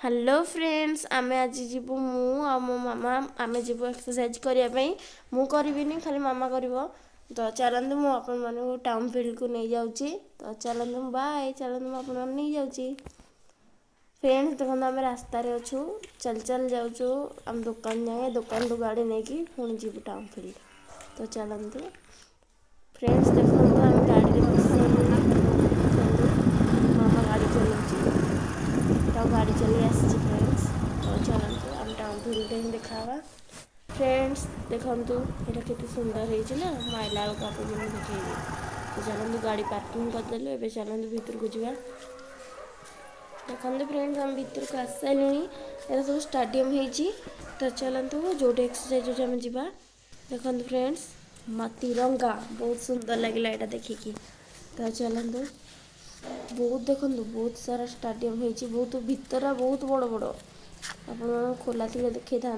Hello friends आमे आज जीवु मु आ मो मामा आमे जीवु एक्सरसाइज करिया पई मु करबिनी खाली मामा करिवो। तो चलंतु मु आपन माने टाउन फील्ड को नहीं जाउची। तो चलंतु बाय चलंतु मु आपन माने नहीं जाउची। फ्रेंड्स देखो आम रास्ता रे अछु चल चल जाउछु हम दुकान जाए दुकान रू गाड़ी नहीं की पुणी जीवु टाउन फील्ड। तो चलंतु फ्रेंड्स देखो हम गाड़ी रे बसलु मामा गाड़ी चलाउची तो गाड़ी चली आसी फ्रेंड्स। तो चलते हम टाउन फील्ड ही देखा फ्रेंड्स देखु यहाँ के सुंदर होना माइला बेलू आप देखेबी। तो चलते गाड़ी पार्किंग करदेलु ए चलते भितर को जावा देखते फ्रेंड्स हम भितर को आस सारे यहाँ सब स्टाडियम होती। तो चलते जो एक्सरसाइज आम जा देखते फ्रेंड्स तिरंगा बहुत सुंदर लगे यहाँ देखिकी। तो चलते बहुत देखो बहुत सारा स्टाडियम होती बहुत भितर बहुत बड़ बड़ आप खोला थी देखी था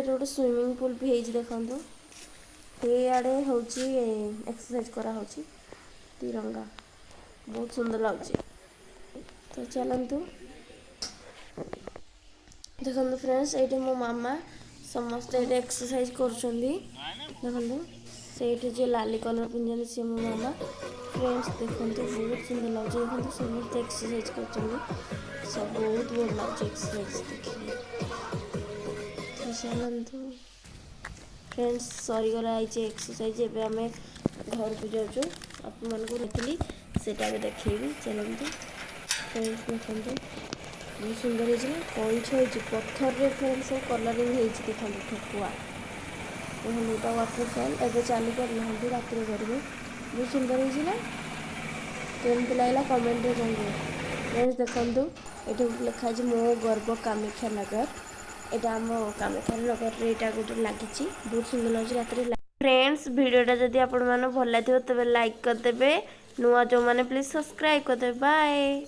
गोटे स्विमिंग पूल भी होती देखो ये हूँ एक्सरसाइज करा तिरंगा बहुत सुंदर लगे। तो चलतु देखो फ्रेंड्स ये मो मामा समस्त ये एक्सरसाइज कर जो लाली कलर पिंधे सी मो मामा फ्रेंड्स देखो बहुत सुंदर लगे देखो समस्त एक्सरसाइज कर सब बहुत भल लगे एक्सरसाइज देखिए। तो चलतु फ्रेंड्स सरीगला एक्सरसाइज एवं आम घर को जाऊँ आप देखी सेटा भी देखेबी। चलतु फ्रेंड्स देखो बहुत सुंदर है कईछ हो पत्थर रे फ्रेंड्स सब कलरिंग हो देखो ठेकुआ देखो वाटरफल एवं चालू करना रात करेंगे बहुत सुंदर है केमती लगे कमेंट में कहिए। फ्रेंड्स देखो ये लिखाई मो गर्व कामाख्या नगर यहाँ आम कामाख्या नगर यहाँ गोटे लगी बहुत सुंदर लगे रात। फ्रेंड्स वीडियोटा जदि आपण भल लगे तेज लाइक करदे नुआ जो मैंने प्लीज सब्सक्राइब करदे बाय।